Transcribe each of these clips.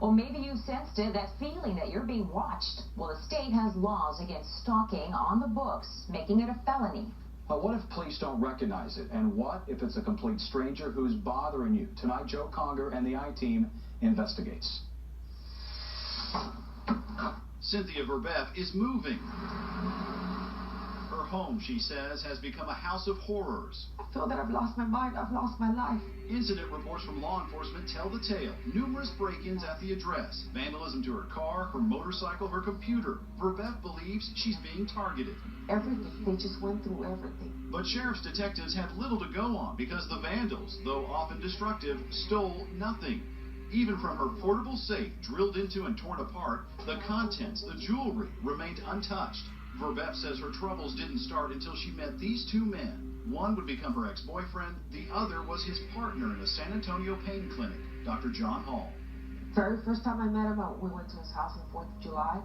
Well, maybe you sensed it, that feeling that you're being watched. Well, the state has laws against stalking on the books, making it a felony. But what if police don't recognize it? And what if it's a complete stranger who's bothering you? Tonight, Joe Conger and the I-Team investigates. Cynthia Verbeff is moving. Her home, she says, has become a house of horrors. I feel that I've lost my mind, I've lost my life. Incident reports from law enforcement tell the tale. Numerous break-ins at the address, vandalism to her car, her motorcycle, her computer. Verbeff believes she's being targeted. Everything, they just went through everything. But sheriff's detectives had little to go on because the vandals, though often destructive, stole nothing. Even from her portable safe, drilled into and torn apart, the contents, the jewelry, remained untouched. Verbeff says her troubles didn't start until she met these two men. One would become her ex-boyfriend, the other was his partner in a San Antonio pain clinic, Dr. John Hall. Very first time I met him, we went to his house on 4th of July,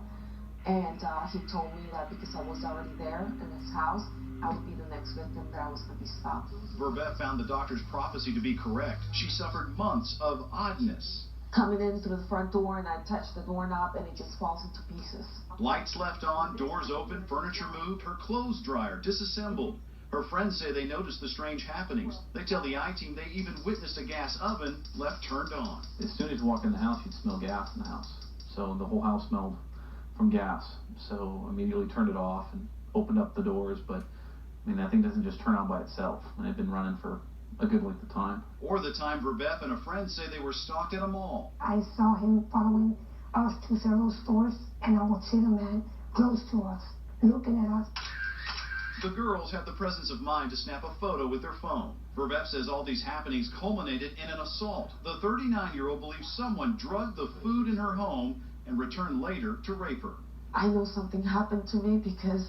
and he told me that because I was already there in his house, I would be the next victim, that I was going to be stopped. Verbeff found the doctor's prophecy to be correct. She suffered months of oddness. Coming in through the front door, and I touch the doorknob, and it just falls into pieces. Lights left on, doors open, furniture moved, her clothes dryer disassembled. Her friends say they noticed the strange happenings. They tell the I-Team they even witnessed a gas oven left turned on. As soon as you walk in the house, you'd smell gas in the house. So the whole house smelled from gas. So immediately turned it off and opened up the doors. But I mean, that thing doesn't just turn on by itself. And it had been running for a good length of time. Or the time Verbeff and a friend say they were stalked at a mall. I saw him following us to several stores, and I would see the man close to us, looking at us. The girls had the presence of mind to snap a photo with their phone. Verbeff says all these happenings culminated in an assault. The 39-year-old believes someone drugged the food in her home and returned later to rape her. I know something happened to me because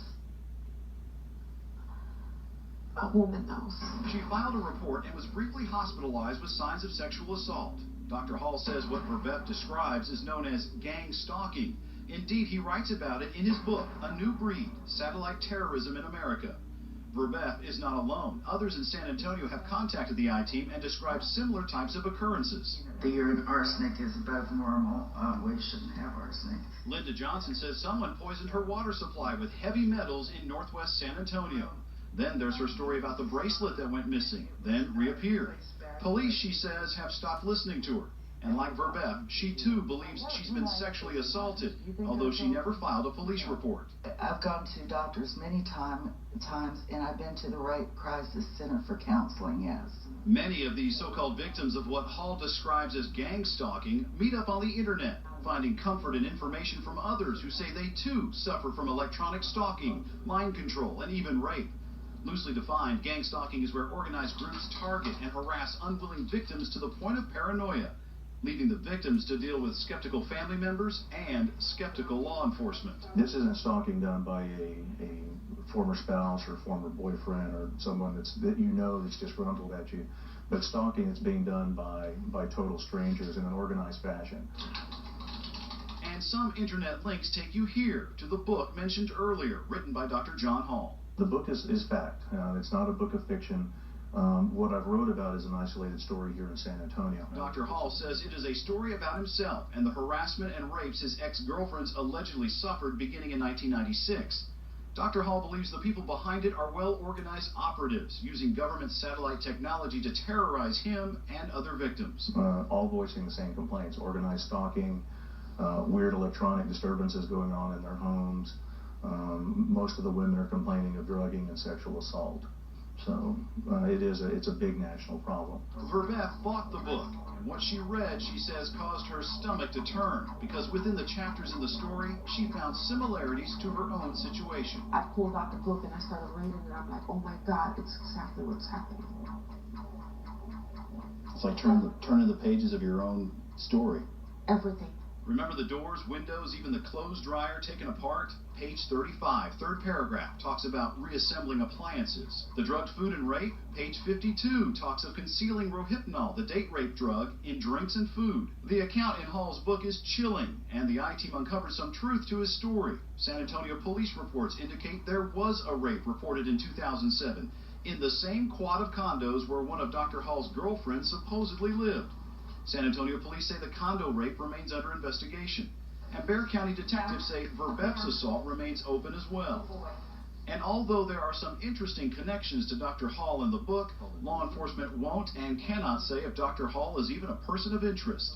a woman knows. She filed a report and was briefly hospitalized with signs of sexual assault. Dr. Hall says what Verbeff describes is known as gang stalking. Indeed, he writes about it in his book, A New Breed, Satellite Terrorism in America. Verbeff is not alone. Others in San Antonio have contacted the I-Team and described similar types of occurrences. The urine arsenic is above normal. We shouldn't have arsenic. Linda Johnson says someone poisoned her water supply with heavy metals in northwest San Antonio. Then there's her story about the bracelet that went missing, then reappeared. Police, she says, have stopped listening to her. And like Verbeff, she too believes she's been sexually assaulted, although she never filed a police report. I've gone to doctors many times, and I've been to the Rape Crisis Center for Counseling, yes. Many of these so-called victims of what Hall describes as gang stalking meet up on the internet, finding comfort and information from others who say they too suffer from electronic stalking, mind control, and even rape. Loosely defined, gang stalking is where organized groups target and harass unwilling victims to the point of paranoia, leaving the victims to deal with skeptical family members and skeptical law enforcement. This isn't stalking done by a former spouse or former boyfriend or someone that you know that's disgruntled at you, but stalking is being done by total strangers in an organized fashion. And some internet links take you here to the book mentioned earlier, written by Dr. John Hall. The book is fact. It's not a book of fiction. What I've wrote about is an isolated story here in San Antonio. Dr. Hall says it is a story about himself and the harassment and rapes his ex-girlfriends allegedly suffered beginning in 1996. Dr. Hall believes the people behind it are well-organized operatives using government satellite technology to terrorize him and other victims. All voicing the same complaints: organized stalking, weird electronic disturbances going on in their homes. Most of the women are complaining of drugging and sexual assault. So it's a big national problem. Verbeff bought the book, and what she read, she says, caused her stomach to turn, because within the chapters in the story, she found similarities to her own situation. I pulled out the book and I started reading it. I'm like, oh my God, it's exactly what's happening. It's like turning the pages of your own story. Everything. Remember the doors, windows, even the clothes dryer taken apart? Page 35, third paragraph, talks about reassembling appliances. The drugged food and rape? Page 52 talks of concealing rohypnol, the date rape drug, in drinks and food. The account in Hall's book is chilling, and the I-Team uncovered some truth to his story. San Antonio police reports indicate there was a rape reported in 2007 in the same quad of condos where one of Dr. Hall's girlfriends supposedly lived. San Antonio police say the condo rape remains under investigation. And Bexar County detectives say Verbeff's assault remains open as well. And although there are some interesting connections to Dr. Hall in the book, law enforcement won't and cannot say if Dr. Hall is even a person of interest.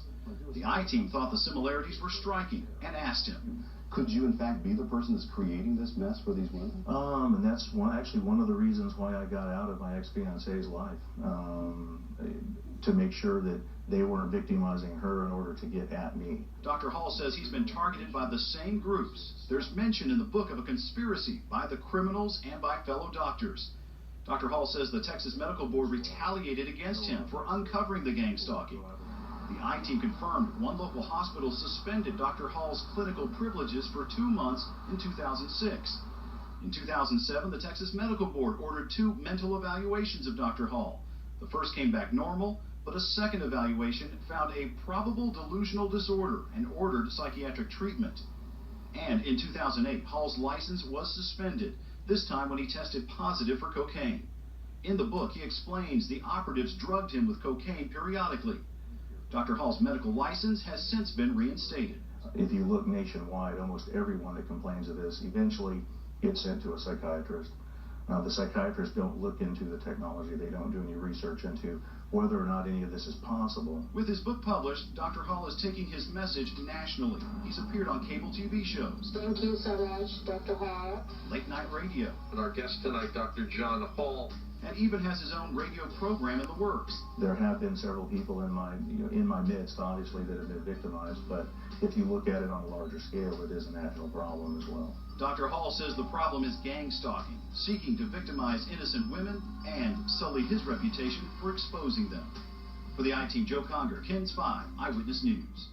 The I-Team thought the similarities were striking and asked him, could you in fact be the person that's creating this mess for these women? And that's actually one of the reasons why I got out of my ex-fiance's life, to make sure that they weren't victimizing her in order to get at me. Dr. Hall says he's been targeted by the same groups. There's mention in the book of a conspiracy by the criminals and by fellow doctors. Dr. Hall says the Texas Medical Board retaliated against him for uncovering the gang stalking. The I-Team confirmed one local hospital suspended Dr. Hall's clinical privileges for 2 months in 2006. In 2007, the Texas Medical Board ordered 2 mental evaluations of Dr. Hall. The first came back normal, but a second evaluation found a probable delusional disorder and ordered psychiatric treatment. And in 2008, Hall's license was suspended, this time when he tested positive for cocaine. In the book, he explains the operatives drugged him with cocaine periodically. Dr. Hall's medical license has since been reinstated. If you look nationwide, almost everyone that complains of this eventually gets sent to a psychiatrist. The psychiatrists don't look into the technology. They don't do any research into whether or not any of this is possible. With his book published, Dr. Hall is taking his message nationally. He's appeared on cable TV shows. Thank you so much, Dr. Hall. Late night radio. And our guest tonight, Dr. John Hall. And even has his own radio program in the works. There have been several people in my midst, obviously, that have been victimized, but if you look at it on a larger scale, it is a national problem as well. Dr. Hall says the problem is gang stalking, seeking to victimize innocent women and sully his reputation for exposing them. For the I-Team, Joe Conger, KENS 5 Eyewitness News.